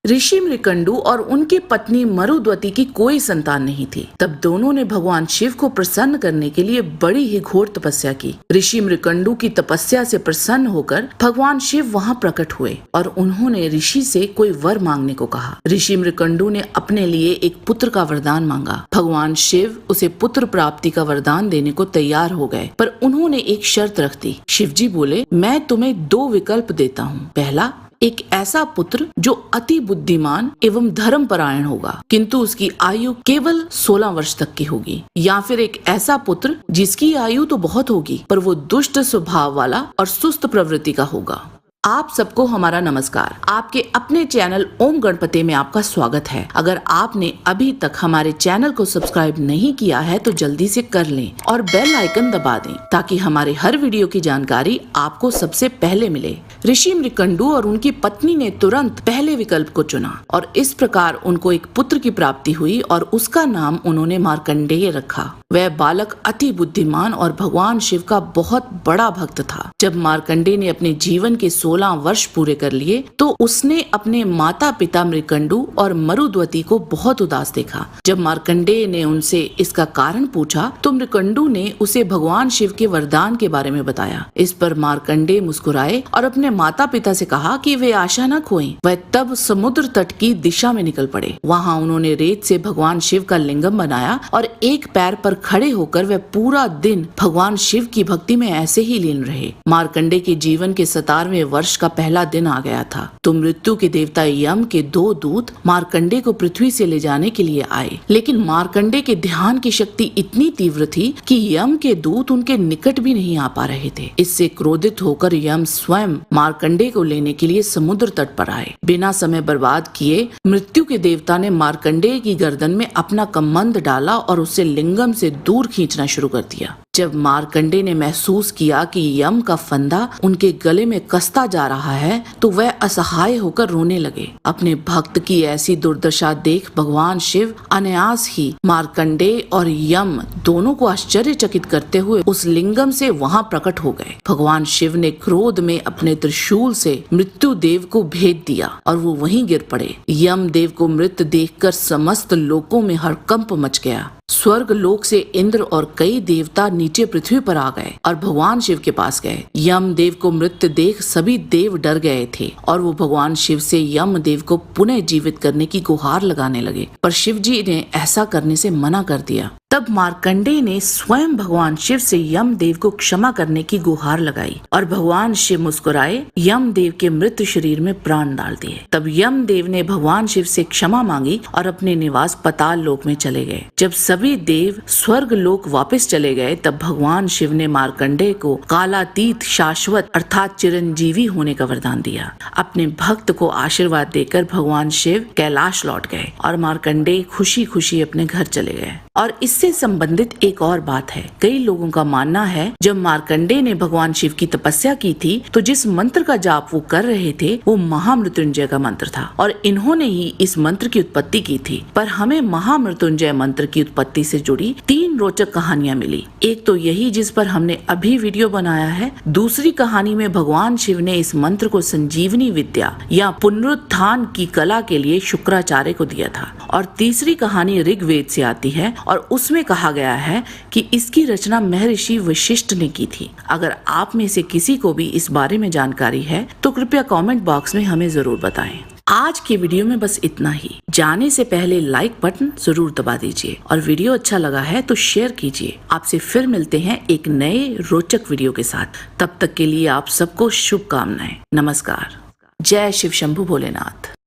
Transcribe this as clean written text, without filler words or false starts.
ऋषि मृकंडू और उनकी पत्नी मरुद्वती की कोई संतान नहीं थी। तब दोनों ने भगवान शिव को प्रसन्न करने के लिए बड़ी ही घोर तपस्या की। ऋषि मृकंडू की तपस्या से प्रसन्न होकर भगवान शिव वहां प्रकट हुए और उन्होंने ऋषि से कोई वर मांगने को कहा। ऋषि मृकंडू ने अपने लिए एक पुत्र का वरदान मांगा। भगवान शिव उसे पुत्र प्राप्ति का वरदान देने को तैयार हो गए, पर उन्होंने एक शर्त रख दी। शिव जी बोले, मैं तुम्हें दो विकल्प देता हूँ। पहला, एक ऐसा पुत्र जो अति बुद्धिमान एवं धर्मपरायण होगा, किंतु उसकी आयु केवल 16 वर्ष तक की होगी, या फिर एक ऐसा पुत्र जिसकी आयु तो बहुत होगी पर वो दुष्ट स्वभाव वाला और सुस्त प्रवृत्ति का होगा। आप सबको हमारा नमस्कार। आपके अपने चैनल ओम गणपति में आपका स्वागत है। अगर आपने अभी तक हमारे चैनल को सब्सक्राइब नहीं किया है तो जल्दी से कर लें और बेल आइकन दबा दें ताकि हमारे हर वीडियो की जानकारी आपको सबसे पहले मिले। ऋषि मृकंडू और उनकी पत्नी ने तुरंत पहले विकल्प को चुना और इस प्रकार उनको एक पुत्र की प्राप्ति हुई और उसका नाम उन्होंने मार्कंडेय रखा। वह बालक अति बुद्धिमान और भगवान शिव का बहुत बड़ा भक्त था। जब मार्कंडेय ने अपने जीवन के 16 वर्ष पूरे कर लिए तो उसने अपने माता पिता मृकंडू और मरुद्वती को बहुत उदास देखा। जब मार्कंडेय ने उनसे इसका कारण पूछा तो मृकंडू ने उसे भगवान शिव के वरदान के बारे में बताया। इस पर मार्कंडेय मुस्कुराए और अपने माता पिता से कहा कि वे आशा न खोएं। वह तब समुद्र तट की दिशा में निकल पड़े। वहाँ उन्होंने रेत से भगवान शिव का लिंगम बनाया और एक पैर पर खड़े होकर वह पूरा दिन भगवान शिव की भक्ति में ऐसे ही लीन रहे। मार्कंडेय के जीवन के 17वें वर्ष का पहला दिन आ गया था तो मृत्यु के देवता यम के 2 दूत मार्कंडेय को पृथ्वी से ले जाने के लिए आए, लेकिन मार्कंडेय के ध्यान की शक्ति इतनी तीव्र थी कि यम के दूत उनके निकट भी नहीं आ पा रहे थे। इससे क्रोधित होकर यम स्वयं मार्कंडेय को लेने के लिए समुद्र तट पर आए। बिना समय बर्बाद किए मृत्यु के देवता ने मार्कंडेय की गर्दन में अपना कमंड डाला और उसे लिंगम से दूर खींचना शुरू कर दिया। जब मार्कंडेय ने महसूस किया कि यम का फंदा उनके गले में कसता जा रहा है तो वह असहाय होकर रोने लगे। अपने भक्त की ऐसी दुर्दशा देख भगवान शिव अनायास ही मार्कंडेय और यम दोनों को आश्चर्यचकित करते हुए उस लिंगम से वहां प्रकट हो गए। भगवान शिव ने क्रोध में अपने त्रिशूल से मृत्यु देव को भेद दिया और वो वहीं गिर पड़े। यम देव को मृत देखकर समस्त लोकों में हड़कंप मच गया। स्वर्ग लोक से इंद्र और कई देवता नीचे पृथ्वी पर आ गए और भगवान शिव के पास गए। यम देव को मृत देख सभी देव डर गए थे और वो भगवान शिव से यम देव को पुनः जीवित करने की गुहार लगाने लगे, पर शिव जी ने ऐसा करने से मना कर दिया। तब मार्कंडेय ने स्वयं भगवान शिव से यम देव को क्षमा करने की गुहार लगाई और भगवान शिव मुस्कुराए यम देव के मृत शरीर में प्राण डाल दिए। तब यम देव ने भगवान शिव से क्षमा मांगी और अपने निवास पाताल लोक में चले गए। जब सभी देव स्वर्ग लोक वापस चले गए तब भगवान शिव ने मार्कंडेय को कालातीत शाश्वत अर्थात चिरंजीवी होने का वरदान दिया। अपने भक्त को आशीर्वाद देकर भगवान शिव कैलाश लौट गए और मार्कंडेय खुशी खुशी अपने घर चले गए। और इससे संबंधित एक और बात है। कई लोगों का मानना है जब मार्कंडेय ने भगवान शिव की तपस्या की थी तो जिस मंत्र का जाप वो कर रहे थे वो महामृत्युंजय का मंत्र था और इन्होंने ही इस मंत्र की उत्पत्ति की थी। पर हमें महामृत्युंजय मंत्र की उत्पत्ति से जुड़ी 3 रोचक कहानियां मिली। एक तो यही जिस पर हमने अभी वीडियो बनाया है। दूसरी कहानी में भगवान शिव ने इस मंत्र को संजीवनी विद्या या पुनरुत्थान की कला के लिए शुक्राचार्य को दिया था। और तीसरी कहानी ऋग्वेद से आती है और उसमें कहा गया है कि इसकी रचना महर्षि वशिष्ठ ने की थी। अगर आप में से किसी को भी इस बारे में जानकारी है तो कृपया कमेंट बॉक्स में हमें जरूर बताएं। आज के वीडियो में बस इतना ही। जाने से पहले लाइक बटन जरूर दबा दीजिए और वीडियो अच्छा लगा है तो शेयर कीजिए। आपसे फिर मिलते हैं एक नए रोचक वीडियो के साथ। तब तक के लिए आप सबको शुभकामनाएं। नमस्कार। जय शिव शंभु भोलेनाथ।